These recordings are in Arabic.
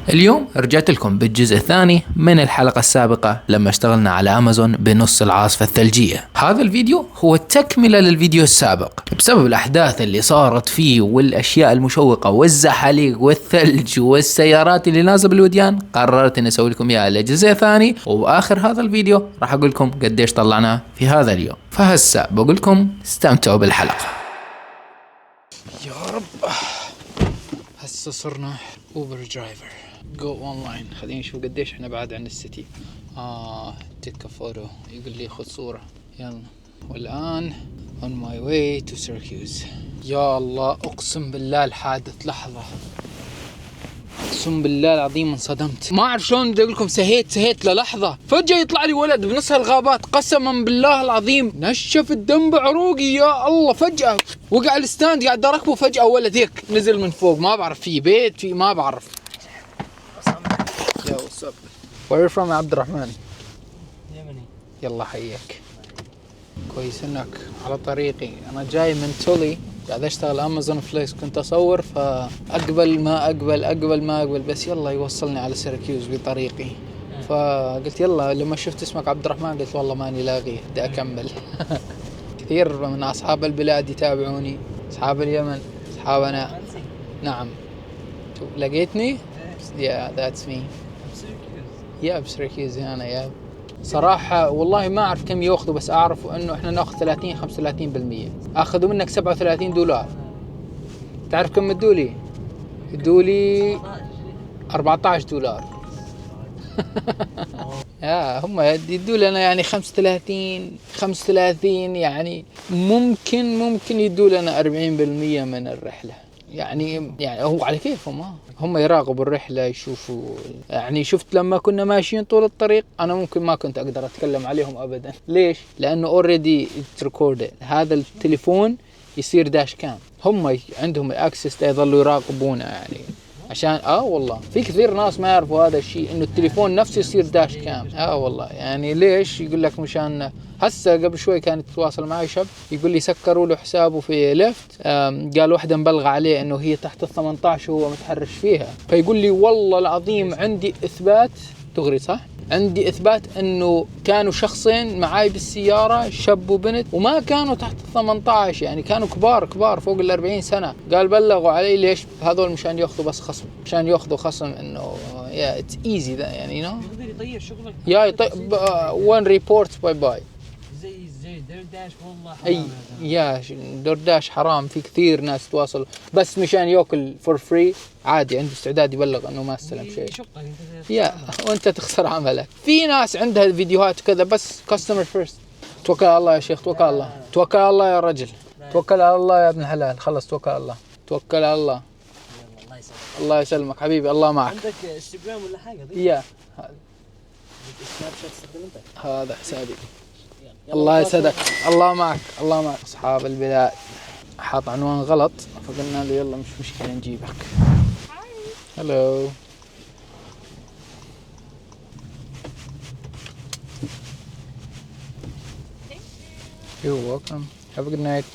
اليوم رجعت لكم بالجزء الثاني من الحلقة السابقة لما اشتغلنا على أمازون بنص العاصفة الثلجية. هذا الفيديو هو تكملة للفيديو السابق بسبب الأحداث اللي صارت فيه والأشياء المشوقة والزحاليق والثلج والسيارات اللي نازلة بالوديان. قررت أن أسوي لكم إياها لجزء ثاني، وبآخر هذا الفيديو راح أقول لكم قديش طلعناه في هذا اليوم. فهسه بقول لكم استمتعوا بالحلقة. يا رب هسه صرنا اوبر درايفر جو اونلاين. خلينا نشوف قديش احنا بعاد عن السيتي. تيك فوتو، يقول لي خذ صورة. يلا، والان on my way to Syracuse. يا الله، اقسم بالله الحادث لحظة، اقسم بالله العظيم انصدمت. ما اعرف شلون بدي اقول لكم، سهيت للحظة، فجأة يطلع لي ولد بنص هالغابات، قسما بالله العظيم نشف الدم بعروقي. يا الله، فجأة وقع الستاند قاعد اركبه، فجأة ولد هيك نزل من فوق، ما بعرف في بيت في ما بعرف. يا واتساب، وير فروم عبد الرحمن؟ يمني. يلا حيك، كويس انك على طريقي. انا جاي من تولي، قاعد اشتغل امازون فليكس، كنت اصور فاقبل ما اقبل بس يلا يوصلني على سيراكيوز بطريقي. فقلت يلا، لما شفت اسمك عبد الرحمن قلت والله ماني لاغيه، بدي اكمل. كثير من اصحاب البلاد يتابعوني، اصحاب اليمن، اصحابنا. نعم، لقيتني؟ يا ذاتس مي. يا بسيراكيوز انا. يا صراحة والله ما أعرف كم يأخذوا، بس أعرف إنه إحنا نأخذ 35% أخذوا منك $37. تعرف كم ادولي؟ ادولي $14. يا هم يدوا لنا يعني 35 يعني ممكن يدوا لنا 40% من الرحلة. يعني هو على كيفهم، هم يراقبوا الرحلة، يشوفوا. يعني شفت لما كنا ماشيين طول الطريق، أنا ممكن ما كنت أقدر أتكلم عليهم أبدا. ليش؟ لأنه already recorded. هذا التليفون يصير داش كام، هم عندهم الأكسس يظلوا يراقبونا يعني. عشان والله في كثير ناس ما يعرفوا هذا الشيء، انه التليفون نفسه يصير داش كام. والله يعني ليش؟ يقول لك مشان هسه قبل شوي كان يتواصل معي شاب يقول لي سكروا له حسابه في ليفت، قال واحدة مبلغ عليه انه هي تحت ال18 وهو متحرش فيها. فيقول لي والله العظيم عندي اثبات دغري، صح؟ عندي اثبات انه كانوا شخصين معاي بالسيارة، شاب وبنت، وما كانوا تحت 18، يعني كانوا كبار فوق 40 سنة. قال بلغوا علي. ليش؟ هذول مشان ياخذوا بس خصم، مشان ياخذوا خصم، انه يا اتس ايزي ذا يعني يقدر يطير شغلك. يا يطيب وان ريبورت باي زي درداش والله حرام. يا درداش حرام. في كثير ناس تواصل بس مشان ياكل فور فري، عادي عنده استعداد يبلغ انه ما استلم شيء. يا وانت تخسر عملك. في ناس عندها فيديوهات كذا بس كاستمر فيرست. توكل على الله يا شيخ، توكل على الله، توكل على الله يا رجل، توكل على الله يا ابن الحلال. خلص توكل على الله، توكل على الله. الله يسلمك حبيبي، الله معك. عندك انستغرام ولا حاجه؟ يا سناب شات تستخدم انت؟ هذا حسابي. الله يسعدك، الله معك، الله معك. اصحاب البلاد حاط عنوان غلط، فقلنا له يلا مش مشكلة نجيبك. هلو. You're welcome. Have a good night.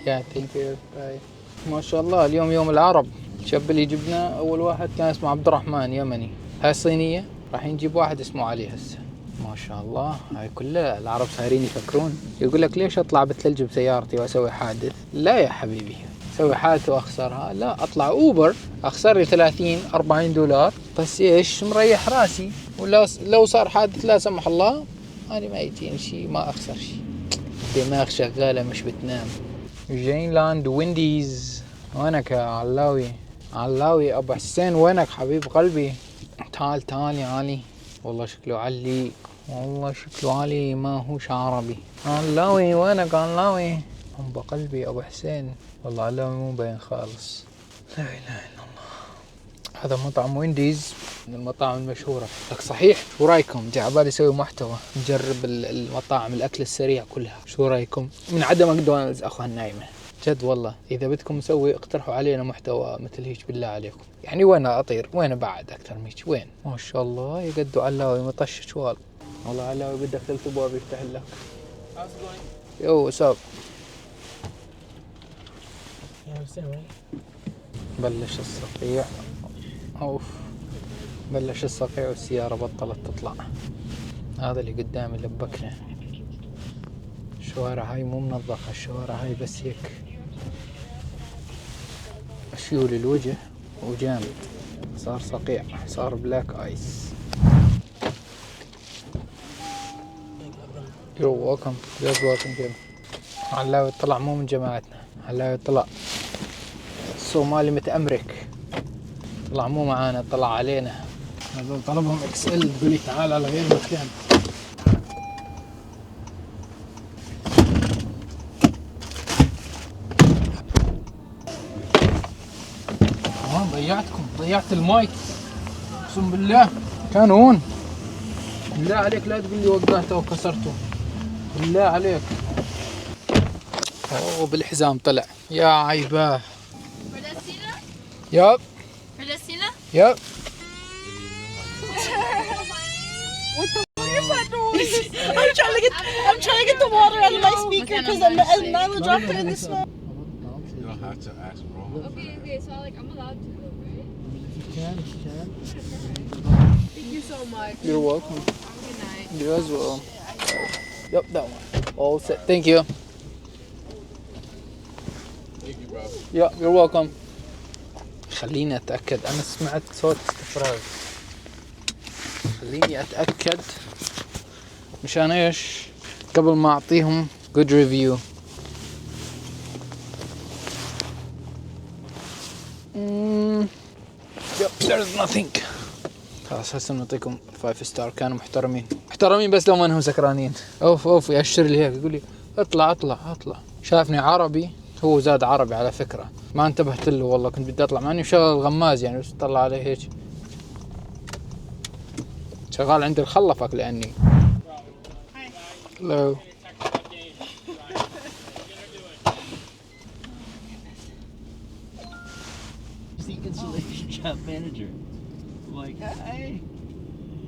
Yeah, thank you. Bye. ما شاء الله اليوم يوم العرب. الشاب اللي جبنا أول واحد كان اسمه عبد الرحمن، يمني. هاي صينية. راح نجيب واحد اسمه علي هسه. ما شاء الله، هاي كلها العرب صايرين يفكرون. يقول لك ليش أطلع بالثلج بسيارتي وأسوي حادث؟ لا يا حبيبي، أسوي حادث وأخسرها؟ لا، أطلع أوبر أخسر لي $30-40، بس إيش مريح راسي. ولا لو صار حادث لا سمح الله، أنا ما يجيني شيء، ما أخسر شيء. دماغ شغالة مش بتنام. جينلاند وينديز. وينك يا علاوي أبو حسين؟ وينك حبيب قلبي؟ تعال يا علي. والله شكله علي، والله شكله علي، ما هوش عربي. علاوي وينك علاوي؟ أم بقلبي أبو حسين. والله علاوي مو باين خالص. لا إله إلا الله. هذا مطعم وينديز من المطاعم المشهورة. لك صحيح، شو رايكم؟ جاء عبالي اسوي محتوى نجرب المطاعم الاكل السريع كلها. شو رايكم؟ من عدم ماكدونالدز اخوها النايمة. جد والله اذا بدكم نسوي اقترحوا علينا محتوى مثل هيك بالله عليكم. يعني وين اطير؟ وين بعد اكثر من هيك؟ وين؟ ما شاء الله يقدوا علاوي مطشش والله. والله علاوي بدك ثلاث ابواب يفتح لك. يو ساب. بلش الصفيح. اوف، بلش الصقيع والسيارة بطلت تطلع. هذا اللي قدامي لبكنا. الشوارع هاي مو منظفة، الشوارع هاي بس هيك اشيول الوجه وجامد. صار صقيع، صار بلاك ايس. يو ويلكم، يو ويلكم. علاوي طلع مو من جماعتنا، علاوي طلع الصومالي متأمرك، طلع مو معانا، طلع علينا. هذول طلبهم اكس ال، تقولي تعال على غير مكان. ضيعت المايك، اقسم بالله كان هون. بالله عليك لا تقول لي وقعته وكسرته، بالله عليك. اوه بالحزام طلع، يا عيباه. ياب ياب. I'm trying to get the water out of my speaker because Nyla dropped it in the snow. You don't have to ask, bro. Okay, so like I'm allowed to, right? You Thank you so much. You're welcome. Good night. You as well. Yep, that one. All set. Thank you. Thank you, bro. Yeah, you're welcome. خليني أتأكد، أنا سمعت صوت استفراغ. خليني أتأكد مشان إيش قبل ما أعطيهم good review. Yep, there's nothing. خلاص هسه نعطيكم 5 ستار. كانوا محترمين بس لو ما انهم سكرانين. اوف يأشر لي هيك يقول لي اطلع. شافني عربي، هو زاد عربي على فكرة، ما انتبهت له والله، كنت بدي اطلع مع اني مشغل الغماز يعني، بس طلع عليه هيك شغال عندي الخلفك لاني. Hello. He's the installation shop manager. I'm like, hey.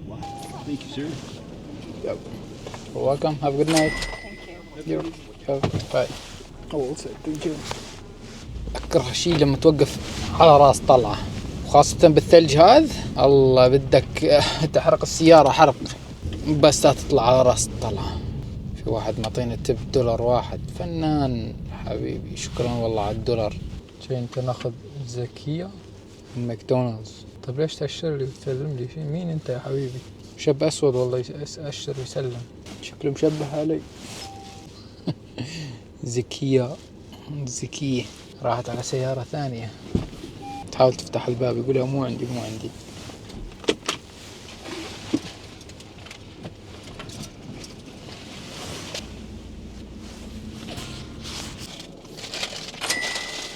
Wow. Thank you, sir. Yep. You're welcome. Have a good night. Thank you. Bye. Oh, thank you. أكره شيء لما توقف على راس طلعة، وخاصة بالثلج هذا، الله بدك تحرق السيارة حرق، بس تطلع على راس الطلعة. في واحد معطينا تب $1 فنان حبيبي، شكرا والله على $1. شي انت ناخذ زكية من ماكدونالدز. طب ليش تأشر لي وتسلم لي شيء؟ مين انت يا حبيبي؟ شاب اسود والله يأشر ويسلم، شكله مشبه علي. زكية راحت على سيارة ثانية، تحاول تفتح الباب يقولها مو عندي.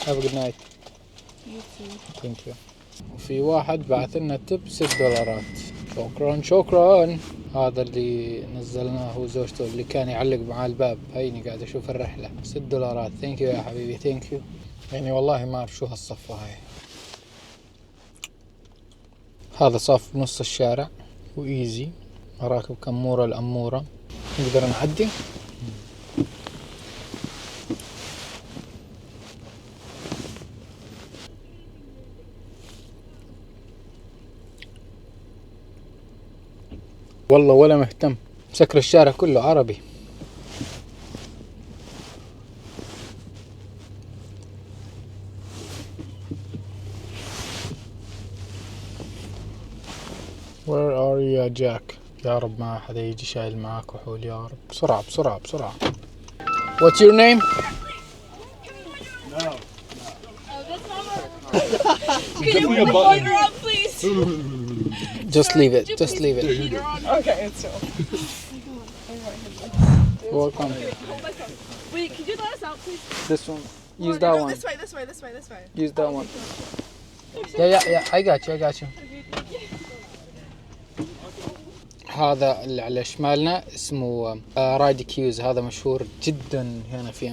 Have a good night. You too. Thank you. وفي واحد بعث لنا تب $6. شكرا. هذا اللي نزلناه هو زوجته اللي كان يعلق مع الباب، هيني قاعد اشوف الرحلة. $6. ثانك يو يا حبيبي، ثانك يو. يعني والله ما اعرف شو هالصفة هاي. هذا صف بنص الشارع وايزي، مراكب كمورة الأمورة. نقدر نعدي. والله ولا مهتم، مسكر الشارع كله عربي. Where are you يا جاك؟ يا رب ما حدا يجي شايل معاك وحول، يا رب. بسرعة. What's your name? Can you put the motor on, please? Just leave it. Okay, it's so. Welcome. Wait, could you let us out, please? This one. Use that one. This way. Use that one. Yeah. I got you. هذا اللي على شمالنا اسمه رايد كيوز. هذا مشهور جدا هنا في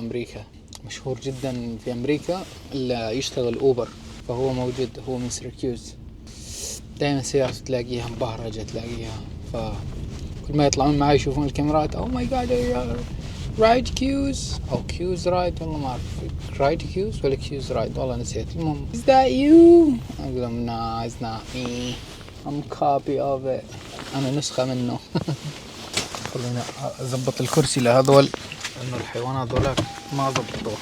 أمريكا، اللي يشتغل أوبر، فهو موجود، هو من سيركيوز. دائما سيارته تلاقيها مبهرجة، تلاقيها، فكل ما يطلعون معي يشوفون الكاميرات، أو ماي جاد رايد كيوز او كيوز رايد، والله ما اعرف رايد كيوز ولا كيوز رايد، والله نسيت. المهم is that you؟ اقول لهم no it's not me I'm copy of it، انا نسخة منه. خلينا اضبط الكرسي لهذول لانه الحيوانات ذولاك ما ضبطوه.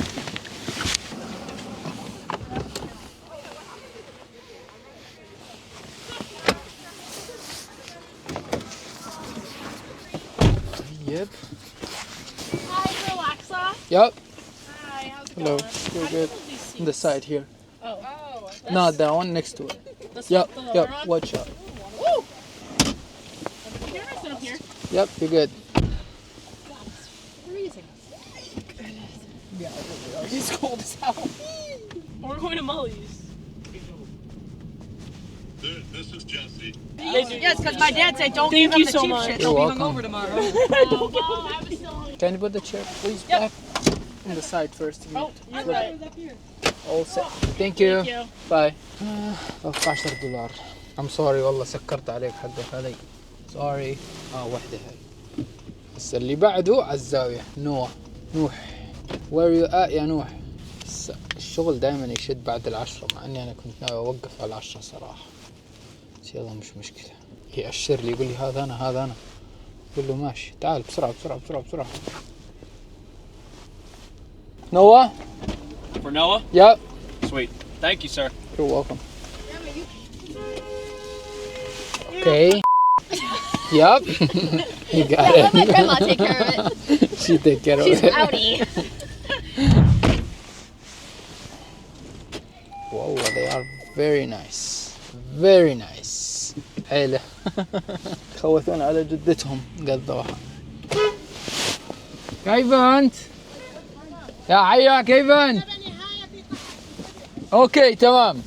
طيب. Hi, Relaxa. Yep. Hi, how's it Hello. going? You're good. On the side here. Oh. Not that one, next to it. This Yep. one, the Yep. lower one? Watch out. Woo! Here, I sit up here. Yep. You're good. Freezing. It's cold as hell. We're going to Mully's. This is Jesse. Yes, because my dad said don't give them the cheap shit. You're welcome. Over tomorrow. Oh, well, I was still. Can you put the chair please Yep. back? On the side first. Oh, you're right. All set. Thank you. Thank you. باي. $13. I'm sorry والله سكرت عليك حقك هذي. sorry. واحدة هاي. بس اللي بعده على الزاوية. نوح. where you at يا نوح؟ الشغل دائما يشد بعد 10 مع اني انا كنت ناوي اوقف على 10 صراحة. بس يلا مش مشكلة. يأشر لي يقول لي هذا انا. قول له ماشي تعال بسرعة. Noah? For Noah? Yep. Sweet. Thank you, sir. You're welcome. Okay. Yep. You got it. Let my grandma take care of it. She take care of She's it. outie. Wow, they are very nice. Very nice. عيلة. خوثونا على جدتهم قضوها. كيف أنت؟ يا حيا كيف أنت؟ اوكي تمام.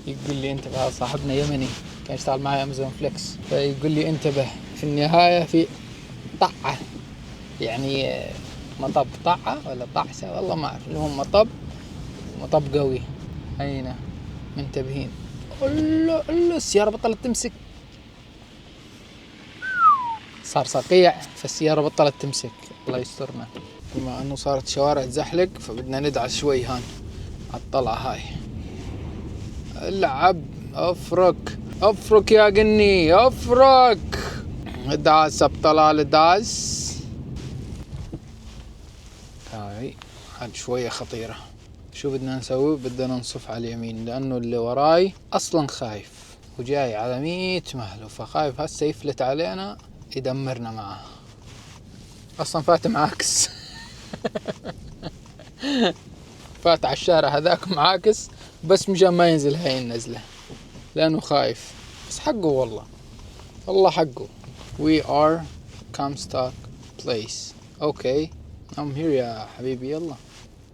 يقول لي انتبه، صاحبنا يمني كان يشتغل معي امازون فليكس، فيقول لي انتبه في النهاية في طعة، يعني مطب طعة ولا طعسة والله ما اعرف، المهم مطب قوي. هينا منتبهين. الله السيارة بطلت تمسك، صار صقيع فالسيارة بطلت تمسك، الله يسترنا. بما انه صارت شوارع تزحلق فبدنا ندعس شوي هان على الطلعة هاي. العب افرك يا قني افرك. داس بطلال داس. هاي هاد شوية خطيرة. شو بدنا نسوي؟ بدنا نصف على اليمين لانه اللي وراي اصلا خايف وجاي على 100 مهله، فخايف هسه يفلت علينا يدمرنا معاه. اصلا فات معاكس. فات على الشارع هذاك معاكس بس مشان ما ينزل هاي النزلة لأنه خايف، بس حقه والله حقه. We are Comstock Place. اوكي I'm here يا حبيبي. يلا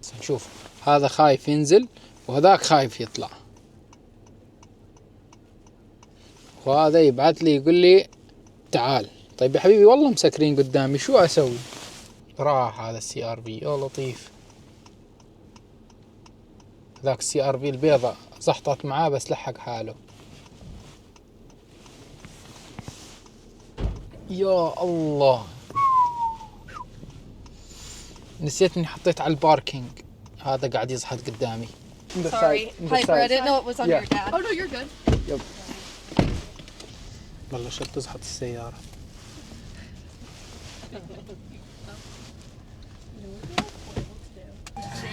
بس نشوف، هذا خايف ينزل وهذاك خايف يطلع، وهذا يبعث لي يقول لي تعال. طيب يا حبيبي والله مسكرين قدامي شو اسوي؟ راح هذا السي ار في. يا لطيف. ذاك السي ار في البيضة زحطت معاه بس لحق حاله. يا الله نسيت اني حطيت على الباركينج. هذا قاعد يزحط قدامي. Sorry, Piper. I didn't know it was on Yeah. your dad. Oh no, you're good. والله شو تزحط السيارة.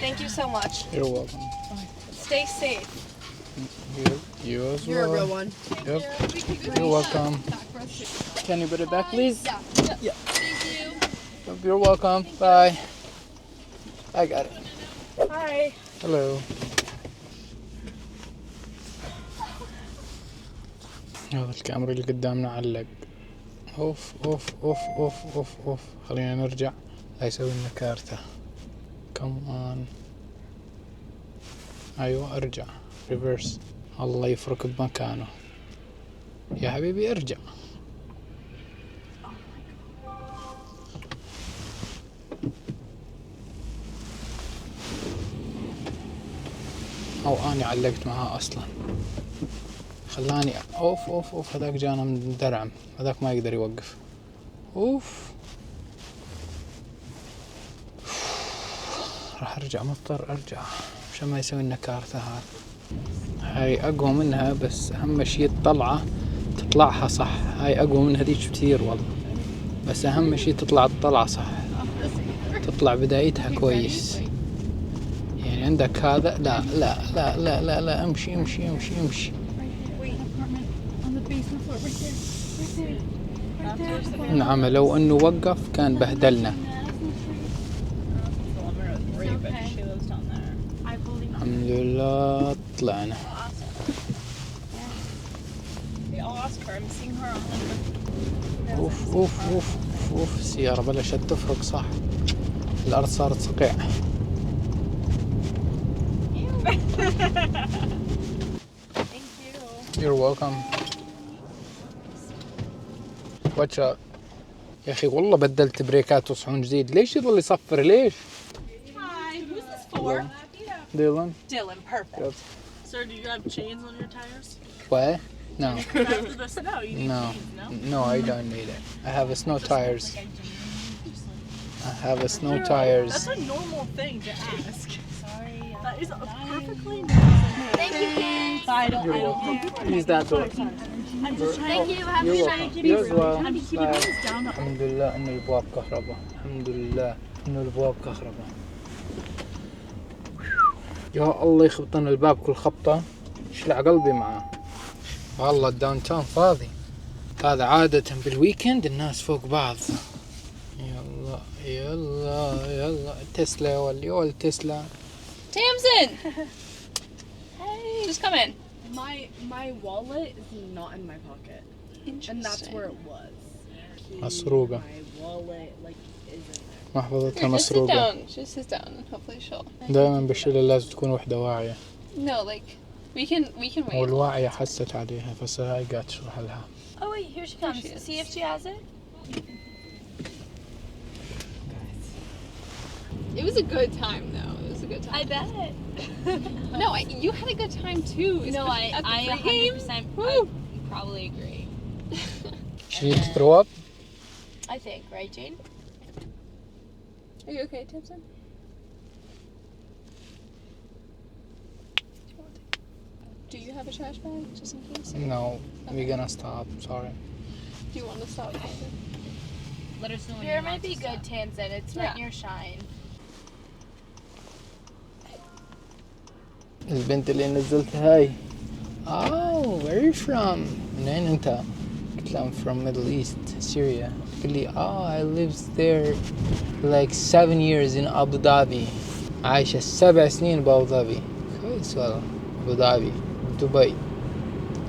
Thank you so much. You're welcome. Stay safe. You as well. You're a real one. Yep. You're welcome. Can you put it back please? Yeah. Thank you. You're welcome. Bye. I got it. Hi. Hello. هذا الكاميرا اللي قدامنا علق. اوف. خلينا نرجع لا يسوي لنا كارثة. كمان ايوه ارجع ريفرس. الله يفرك بمكانه يا حبيبي ارجع. او اني علقت معها اصلا، خلاني اوف هذاك جانا من درعم، هذاك ما يقدر يوقف. اوف راح ارجع، مضطر ارجع عشان ما يسوي لنا كارثة. هاي اقوى منها، بس اهم شي الطلعة تطلعها صح. هاي اقوى من هذيك كثير والله، بس اهم شي تطلع الطلعة صح، تطلع بدايتها كويس. يعني عندك هذا، لا لا لا لا لا, لا. امشي امشي امشي امشي. نعم، لو انه وقف كان بهدلنا. الحمد لله طلعنا. اوف اوف اوف اوف، السيارة بلشت تفرق صح، الارض صارت صقيع. You're welcome. Watch out. يا اخي والله بدلت بريكات وصحون جديد، ليش يضل يصفر ليش؟ Hi, who's this for? Dylan. Dylan, perfect. Yep. Sir, do you have chains on your tires? What? No. After the snow, you need No. chains, no? No, I don't need it. I have a snow tires. I have a snow tires. That's a normal thing to ask. Sorry. That is a perfectly normal. Thank you, kids. I don't. Use that door. I'm just trying. Thank you. Have a You're good welcome. night. You as well. I'm just keeping Bye. things down. الحمد لله انه الابواب كهرباء، الحمد لله انه الابواب كهرباء. يا الله يخبطنا الباب كل خبطة، يشلع قلبي معاه. والله الداون تاون فاضي. هذا عادة بالويكند الناس فوق بعض. يلا يلا يلا، تسلا واللي تسلا. Tamsin! Just come in. My wallet is not in my pocket, and that's where it was. مسروقة. My wallet isn't there. محفظتها Here, just sit مسروقة. down. Just sit down and hopefully she'll... دائما بالشلة لازم تكون وحدة واعية، No, like, we can wait. والواعية حست عليها فهاي قاعد تشرح لها. Oh wait, here she comes. she is. See if she has it. It was a good time, though. It was a good time. I bet. No, you had a good time, too. No, At the I free game. 100% Woo. probably agree. She needs to throw up? I think, right, Jane? Are you okay, Tamsin? Do you have a trash bag, just in case? No, we're gonna stop, sorry. Do you want to stop, Tamsin? Let us know when Here might be good, Tamsin. It's right Yeah. near Shine. البنت اللي نزلتها هاي. Oh, where are you from? منين انت؟ قلت لها I'm from Middle East, Syria. قال لي I lived there like 7 years in Abu Dhabi. عايشة 7 سنين بأبو ظبي. كويس والله. أبو ظبي، دبي.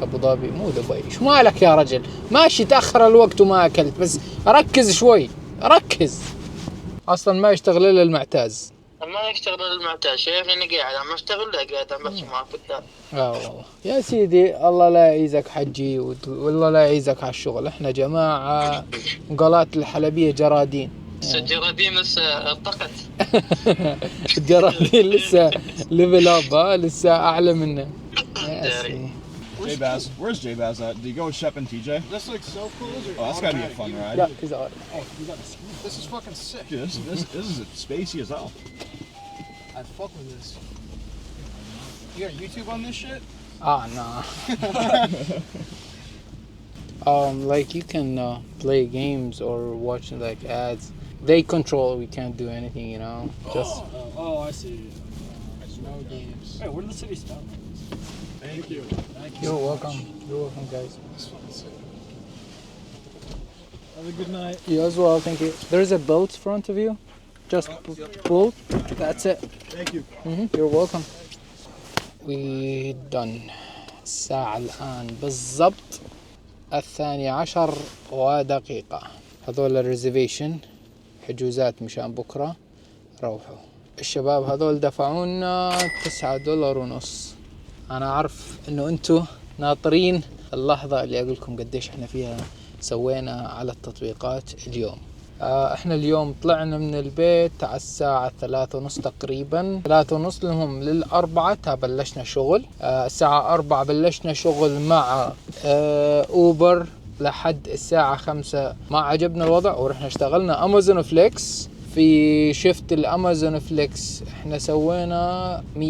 أبو ظبي مو دبي. شو مالك يا رجل؟ ماشي تأخر الوقت وما أكلت، بس ركز شوي، ركز. أصلا ما يشتغل إلا المعتاز. ما يشتغل المعتاد، شايفني قاعد عم اشتغل له، قاعد عم بحكي معك قدام. والله يا سيدي الله لا يعيزك حجي، والله لا يعيزك على الشغل. احنا جماعة قالات الحلبية جرادين. الجرادين لسه ارتقت. الجرادين لسه ليفل اب، لسه اعلى منه. J Baz, where's J Baz at? Did you go with Shep and TJ? This looks so cool. Oh, that's gotta be a fun ride. Yeah, he's alright. This is fucking sick. Dude, this is spacey as hell. I fuck with this. You got YouTube on this shit? Nah. Like you can play games or watch like ads. They control. We can't do anything, you know. Just. Oh, I see. No games. Hey, where did the city stop? Thank you. You're welcome. You're welcome, guys. This fucking sick. Have a good night. You as well. Thank you. There's a boat in front of you. Just pull. That's it. Thank you. You're welcome. We done. الساعة الآن بالضبط 12:01. هذول الريزرفيشن، حجوزات مشان بكرة. روحوا الشباب هذول دفعونا $9.50. أنا أعرف إنه أنتوا ناطرين اللحظة اللي أقولكم قديش إحنا فيها سوينا على التطبيقات اليوم. احنا اليوم طلعنا من البيت على الساعة 3:30 تقريبا، 3:30 لهم لل4 بلشنا شغل. الساعة 4 بلشنا شغل مع اوبر لحد الساعة 5. ما عجبنا الوضع ورحنا اشتغلنا امازون فليكس في شفت الامازون فليكس احنا سوينا $115.5،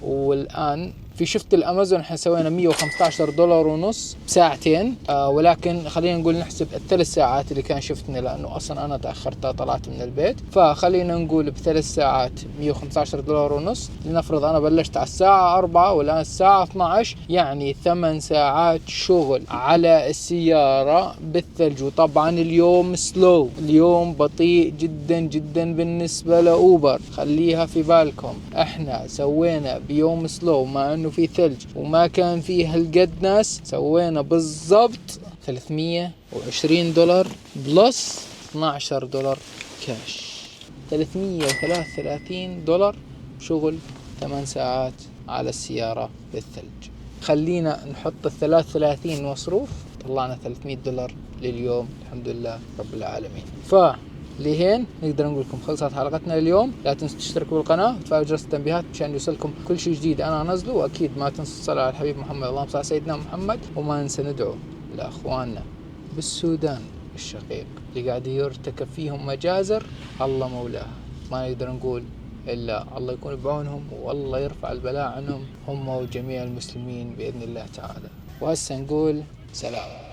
والان في شفت الامازون احنا سوينا $115.5 بساعتين. ولكن خلينا نقول نحسب ال3 ساعات اللي كان شفتنا، لانه اصلا انا تاخرت طلعت من البيت، فخلينا نقول ب3 ساعات $115.5. لنفرض انا بلشت على الساعة 4 والان الساعة 12، يعني 8 ساعات شغل على السيارة بالثلج. وطبعا اليوم سلو، اليوم بطيء جدا جدا بالنسبة لأوبر، خليها في بالكم. احنا سوينا بيوم سلو مع انه في ثلج وما كان فيه هالقد ناس، سوينا بالضبط $320 بلس $12 كاش، $333 شغل 8 ساعات على السيارة بالثلج. خلينا نحط ال33 مصروف، طلعنا $300 لليوم الحمد لله رب العالمين. لهين نقدر نقول لكم خلصت حلقتنا اليوم. لا تنسوا تشتركوا بالقناة وتفعلوا جرس التنبيهات مشان يوصلكم كل شيء جديد أنا أنزله. وأكيد ما تنسوا تصلوا على الحبيب محمد، اللهم صل على سيدنا محمد. وما ننسى ندعو لأخواننا بالسودان الشقيق اللي قاعد يرتكب فيهم مجازر، الله مولاها. ما نقدر نقول إلا الله يكون بعونهم والله يرفع البلاء عنهم هم وجميع المسلمين بإذن الله تعالى. وهسه نقول سلام.